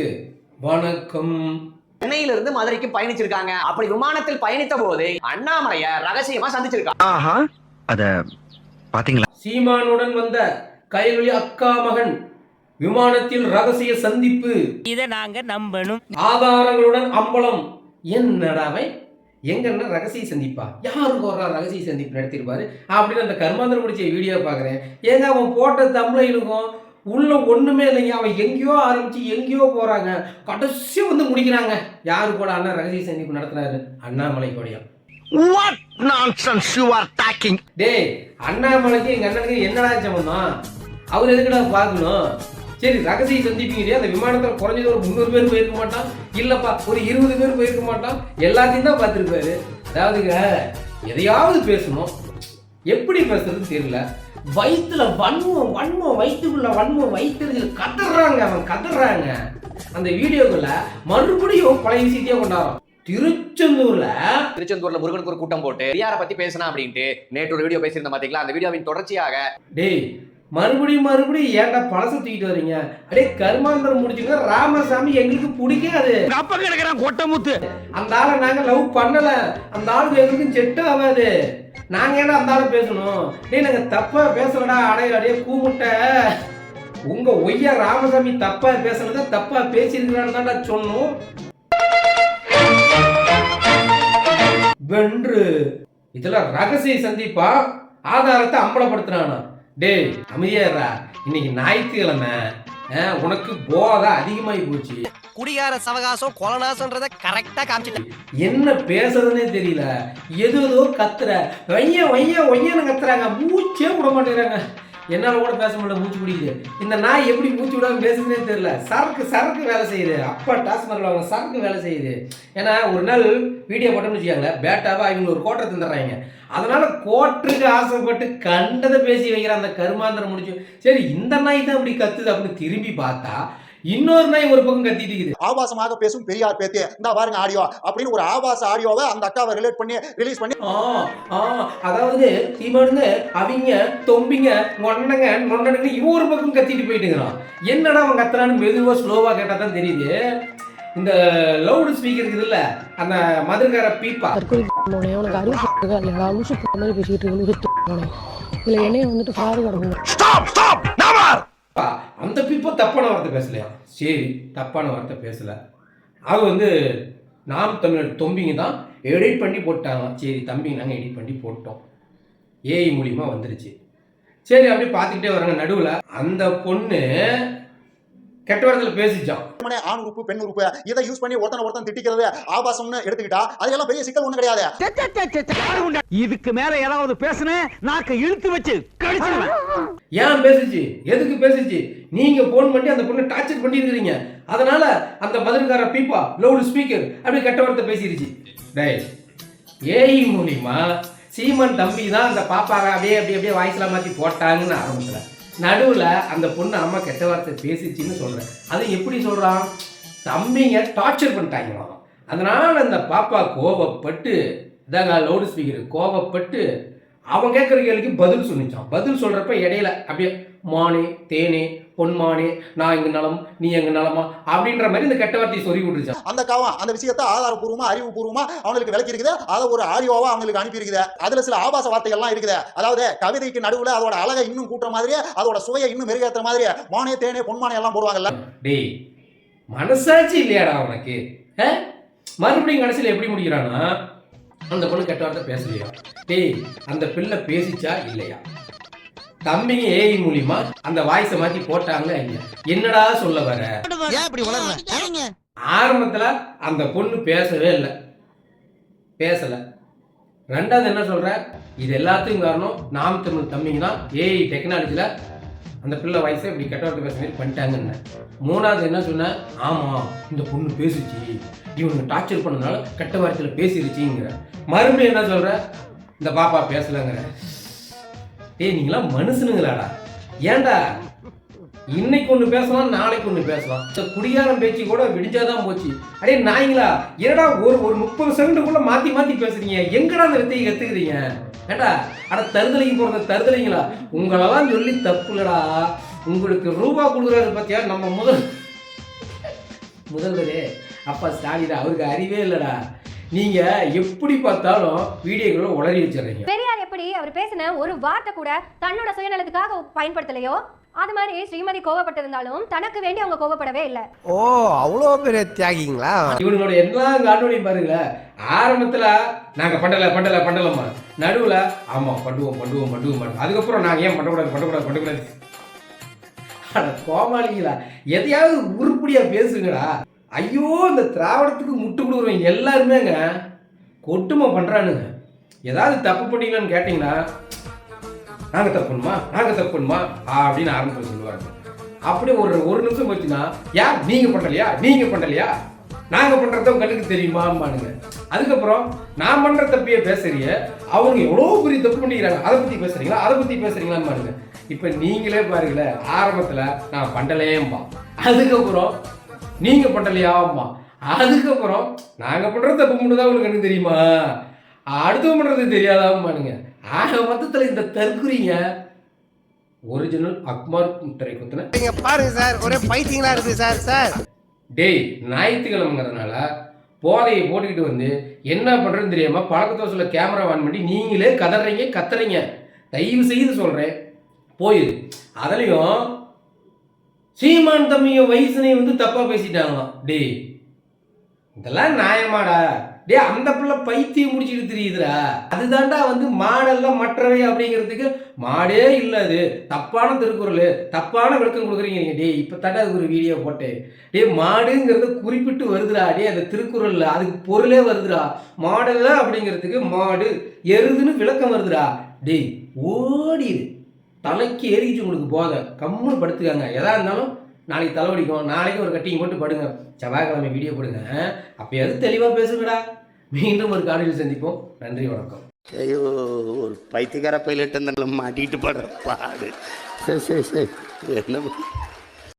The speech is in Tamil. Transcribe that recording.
நண்பர்களுக்கு வணக்கம். சென்னையிலிருந்து மதுரைக்கு பயணிச்சிருக்காங்க. அப்படி விமானத்தில் பயணித்த போது அண்ணாமலைய ரகசியமா சந்திச்சிருக்காங்க. அத பாத்தீங்களா? சீமானுடன் வந்த கைவழி அக்கா மகன் விமானத்தில் ரகசிய சந்திப்பு. இதை நாங்க நம்பணும். ஆதாரங்களுடன் அம்பலம். என்னடாவை எங்கன்னா ரகசிய சந்திப்பா? யாருக்கு ஒரு ரகசிய சந்திப்பு நடத்திருப்பாரு அப்படின்னு அந்த கர்மாந்திரம் முடிச்ச வீடியோ பாக்குறேன். ஏங்க அவன் போட்ட தமிழுக்கும் உள்ள ஒண்ணுமே இல்லைங்க. அவன் எங்கேயோ ஆரம்பிச்சு எங்கேயோ போறாங்க, கடைசி வந்து முடிக்கிறாங்க. யாரு கூட அண்ணா ரகசிய சந்திப்பு நடத்துறாரு? அண்ணாமலை கூடயா? What nonsense you are talking? டேய், அண்ணாமலைக்கு எங்க அண்ணனுக்கு என்னடா சம்பந்தம்? அவர் எதுக்குடா பார்க்கணும்? சரி, ரகசிய சந்திப்பீங்க. அந்த விமானத்தில் குறைஞ்சது ஒரு 300 பேர் போயிருக்க மாட்டான், இல்லப்பா ஒரு 20 பேர் போயிருக்க மாட்டான். எல்லாத்தையும் தான் பார்த்துருப்பாரு. அதாவதுங்க, எதையாவது பேசணும், எப்படி பேசுறதுன்னு தெரியல. வயிற்றுல வன்மம் வன்மம் வயிற்றுக்குள்ள வன்மம் வைத்திருந்தது கதறாங்க. அவன் கதறாங்க. அந்த வீடியோக்குள்ள மறுபடியும் பழைய விஷயத்தையே கொண்டாடுறான். திருச்செந்தூர்ல முருகனுக்கு ஒரு கூட்டம் போட்டு பெரியாரை பத்தி பேசினா அப்படின்ட்டு நேற்று ஒரு வீடியோ பேசியிருந்த பாத்தீங்களா? அந்த வீடியோவின் தொடர்ச்சியாக டேய் மறுபடியும் ஏன்டா பழச தூக்கிட்டு வரீங்க? அடே கர்மாந்திரம் முடிச்சுங்க. ராமசாமி எங்களுக்கு பிடிக்காது. அப்ப கிடக்குறான் கொட்டமுத்து. அந்த ஆளை நாங்க லவ் பண்ணல. அந்த ஆளுக்கு எங்களுக்கும் செட் ஆகாது. நாங்க ஏன்னா அந்த ஆளை பேசணும்? டேய், நாங்க தப்பா பேசலடா. அடையே கூமுட்ட உங்க ஒய்யா ராமசாமி தப்பா பேசுனத தப்பா பேசியிருக்கிறான்னு தான்டா சொன்னோம். வென்று இதுல ரகசிய சந்திப்பா ஆதாரத்தை அம்பலப்படுத்துறானா? டேய் அமைதியாரா, இன்னைக்கு ஞாயிற்றுக்கிழமை. உனக்கு போதை அதிகமாகி போச்சு. குடிகார சவகாசம் கொலநாசன்றத கரெக்டா காமிச்சிட்ட. என்ன பேசுறதுன்னே தெரியல. எதோ கத்துற, ஒய்யன்னு கத்துறாங்க. மூச்சே விட மாட்டேங்கிறாங்க. என்னால கூட பேச முடியல, மூச்சு பிடிக்குது. இந்த நாய் எப்படி மூச்சு விடாம பேசுதுன்னே தெரியல. சரக்கு வேலை செய்யுது. அப்பா டாஸ்மார்க்ல அவங்க சரக்கு வேலை செய்யுது. ஏன்னா ஒரு நாள் வீடியோ போட்டோம்னு வச்சுக்காங்க, பேட்டாவா இவங்க ஒரு கோட்டை தந்துடுறாங்க. அதனால கோட்டுக்கு ஆசைப்பட்டு கண்டதை பேசி வைக்கிற அந்த கருமாந்திரம் முடிச்சு. சரி, இந்த நாய் தான் அப்படி கத்துது அப்படின்னு திரும்பி பார்த்தா இன்னொரு நாய் ஒரு பக்கம் கத்திட்டு இருக்குது. ஆபாசமாக பேசும் பெரியார் பேத்தி இந்த பாருங்க ஆடியோ அப்படின்னு ஒரு ஆபாச ஆடியோவை அந்த அக்காவை ரிலீஸ் பண்ணி அதாவது சீமானுங்க அவங்க தொம்பிங்க நொண்டனுங்க இவன் ஒரு பக்கம் கத்திட்டு போயிட்டுங்கிறான். என்னடா அவன் கத்துறான்னு மெதுவா ஸ்லோவா கேட்டா தான் தெரியுது. இந்த லவுட் ஸ்பீக்கர் இருக்குது இல்ல, அந்த மதுரகார பீப்பா அந்த பீப்பா தப்பான வார்த்தை பேசலையா? சரி, தப்பான வார்த்தை பேசல. அது வந்து நாம் தமிழர் தொம்பிங்க தான் எடிட் பண்ணி போட்டாங்க. சரி தம்பி, நாங்கள் எடிட் பண்ணி போட்டோம். ஏஐ மூலியமா வந்துருச்சு. சரி, அப்படியே பார்த்துக்கிட்டே வராங்க. நடுவில் அந்த பொண்ணு கெட்ட வார்த்தையில பேசிச்சான். ஆண் உறுப்பு பெண் உறுப்பு இதை யூஸ் பண்ணி ஒருத்தன் திட்டிக்கிறது ஆபாசம்னு எடுத்துக்கிட்டா அதெல்லாம் பெரிய சிக்கல் ஒண்ணும் கிடையாது. இதுக்கு மேல ஏதாவது பேசுன நாக்க இழுத்து வச்சு கடிச்சிடுவேன். ஏன் பேசிச்சு? எதுக்கு பேசிச்சு? நீங்க போன் பண்ணி அந்த பொண்ணை டார்ச்சர் பண்ணி இருக்கீங்க. அதனால அந்த மதுரகார பீப்பா லவுட் ஸ்பீக்கர் அப்படி கெட்ட வார்த்தை பேசிருச்சு. டேய், ஏஐ மூலியமா சீமன் தம்பி தான் அந்த பாப்பாவை அப்படியே வாய்ஸ்லாம் மாற்றி போட்டாங்கன்னு ஆரம்பத்தில். நடுவில் அந்த பொண்ணு அம்மா கெட்ட வார்த்தை பேசிச்சின்னு சொல்கிறேன். அது எப்படி சொல்கிறான்? தம்பிங்க டார்ச்சர் பண்ணிட்டாங்களாம். அதனால் அந்த பாப்பா கோவப்பட்டு இதாங்க லவுட் ஸ்பீக்கர் கோவப்பட்டு அவன் கேட்குற கேள்விக்கு பதில் சொன்னிச்சான். பதில் சொல்கிறப்ப இடையில அப்படியே மானே தேனே பொன்மானே நான் எங்க நலம் நீ எங்க நலமா அப்படின்ற மாதிரி இந்த கெட்ட வார்த்தையை சொல்லி விட்டுருச்சான். அந்த காவம் அந்த விஷயத்தை ஆதாரப்பூர்வமா அறிவுபூர்வமா அவங்களுக்கு விளக்கி இருக்குது. அதை ஒரு ஆடியோவா அவங்களுக்கு அனுப்பி இருக்குது. அதுல சில ஆபாச வார்த்தைகள்லாம் இருக்குது. அதாவது கவிதைக்கு நடுவுல அதோட அழகை இன்னும் கூட்டுற மாதிரியே அதோட சுவையை இன்னும் மெருகேற்ற மாதிரியே மானே தேனே பொன்மானே எல்லாம் போடுவாங்கல்ல. டேய், மனசாட்சி இல்லையாடா உனக்கு? மறுபடியும் கடைசியில் எப்படி முடிக்கிறான்னா அந்த பொண்ணு கெட்ட வார்த்தை பேசலையா? டேய், அந்த பிள்ளை பேசிச்சா இல்லையா? தம்பிங்க ஏஐ மூலியமா அந்த வாய்ஸை மாத்தி போட்டாங்க. என்னடா சொல்ல வர? ஆரம்பத்துல அந்த பொண்ணு பேசவே இல்லை, பேசல. ரெண்டாவது என்ன சொல்ற? இது எல்லாத்துக்கும் காரணம் நாம் தமிழ் தம்பிங்க தான் ஏஐ டெக்னாலஜில அந்த பிள்ளை வயசை இப்படி கெட்ட வார்த்தை பேச மாதிரி பண்ணிட்டாங்கன்னு. மூணாவது என்ன சொன்ன? ஆமா, இந்த பொண்ணு பேசிச்சு, இவங்க டார்ச்சர் பண்ணதுனால கெட்ட வார்த்தையில பேசிருச்சுங்கிற. மறுபடியும் என்ன சொல்ற? இந்த பாப்பா பேசலங்கிற. ஏய், நீங்களாம் மனுஷனுங்களாடா? ஏன்டா இன்னைக்கு ஒன்று பேசலாம் நாளைக்கு ஒன்று பேசலாம்? குடியாரம் பேச்சு கூட விடிஞ்சாதான் போச்சு. அடே நாய்ங்களா, என்னடா ஒரு 30 செகண்டுக்குள்ள மாத்தி பேசுறீங்க? எங்கடா அந்த வித்தையை கத்துக்கிறீங்க? ஏண்டா அட தருதலைக்கு போறத தருதலைங்களா? உங்களெல்லாம் சொல்லி தப்பு இல்லடா. உங்களுக்கு ரூபா கொடுக்குறாரு பார்த்தியா நம்ம முதல் முதல்வரே அப்பா ஸ்டாலின் அவருக்கு அறிவே இல்லடா. நீங்க எப்படி பார்த்தாலும் வீடியோக்களை உளறி வச்சிடுறீங்க. பெரியார் எப்படி அவர் பேசின ஒரு வார்த்தை கூட தன்னோட சுயநலத்துக்காக பயன்படுத்தலையோ அது மாதிரி ஸ்ரீமதி கோவப்பட்டிருந்தாலும் தனக்கு வேண்டி அவங்க கோவப்படவே இல்லை. ஓ அவ்வளோ பெரிய தியாகிங்களா? இவங்களோட எல்லா காணொலியும் பாருங்களேன். ஆரம்பத்துல நாங்க பண்ணலம்மா, நடுவுல ஆமா பண்ணுவோம், அதுக்கப்புறம் நாங்க ஏன் பண்ணக்கூடாது. கோமாளிங்களா, எதையாவது உருப்படியா பேசுங்கடா. ஐயோ, இந்த திராவிடத்துக்கு முட்டு கொடுக்குறவங்க எல்லாருமேங்க கொட்டுமை பண்றானுங்க. ஏதாவது தப்பு பண்ணீங்களான்னு கேட்டீங்கன்னா நாங்க தப்புமா அப்படின்னு ஆரம்பத்தில் சொல்லுவாங்க. அப்படியே ஒரு நிமிஷம் போச்சுன்னா யார் நீங்க பண்ணலையா நாங்க பண்றத கண்ணுக்கு தெரியுமாம்பானுங்க. அதுக்கப்புறம் நான் பண்ற தப்பையே பேசுறீங்க, அவங்க எவ்வளவு பெரிய தப்பு பண்ணிக்கிறாங்க, அதை பத்தி பேசுறீங்களான்னு. இப்ப நீங்களே பாருங்களேன், ஆரம்பத்துல நான் பண்ணலையேம்பா, அதுக்கப்புறம் நீங்க பண்ணலையாம்பா, அதுக்கப்புறம் நாங்க பண்ற தப்பு மட்டும் தான் உங்களுக்கு கண்ணுக்கு தெரியுமா, அடுத்து பண்றது தெரியாதாம்பானுங்க. ஆக மொத்தத்துல இந்த தற்குறிங்க ஒரிஜினல் அக்மார் முத்திரை குத்துன. நீங்க பாருங்க சார், ஒரே பைத்தியங்களா இருக்கு சார். டேய், ஞாயிற்றுக்கிழமைங்கிறதுனால போதையை போட்டுக்கிட்டு வந்து என்ன பண்றதுன்னு தெரியாம பழக்கத்தோசையில கேமரா ஆன் பண்ணி நீங்களே கத்துறீங்க. தயவு செய்து சொல்றேன், போயிரு. அதுலயும் சீமான் தம்பிய வயசுனை வந்து தப்பா பேசிட்டாங்களாம். டேய், இதெல்லாம் நியாயமாடா? டே, அந்த பிள்ளை பைத்தியம் முடிச்சுட்டு தெரியுதுடா. அதுதான்டா வந்து மாடெல்லாம் மற்றவை அப்படிங்கிறதுக்கு மாடே இல்லை. அது தப்பான திருக்குறள், தப்பான விளக்கம் கொடுக்குறீங்க. டே, இப்போ தாண்டா அது ஒரு வீடியோ போட்டேன். டே, மாடுங்கிறது குறிப்பிட்டு வருதுடா. டே, அந்த திருக்குறள்ல அதுக்கு பொருளே வருதுடா. மாடல்ல அப்படிங்கிறதுக்கு மாடு எருதுன்னு விளக்கம் வருதுடா. டேய், ஓடிடு, தலைக்கு ஏறிக்கிச்சு உங்களுக்கு போத. கம்முன்னு படுத்துக்காங்க. எதா இருந்தாலும் நாளைக்கு தலைவடிக்கும், நாளைக்கு ஒரு கட்டிங் போட்டு படுங்க, செவ்வாய்க்கிழமை வீடியோ போடுங்க. அப்பயாவது தெளிவாக பேசுங்கடா. மீண்டும் ஒரு காணொலியில் சந்திப்போம். நன்றி, வணக்கம். ஐயோ, ஒரு பைத்தியக்கார பைலட் மாட்டிக்கிட்டு படுற பாடு. சரி என்ன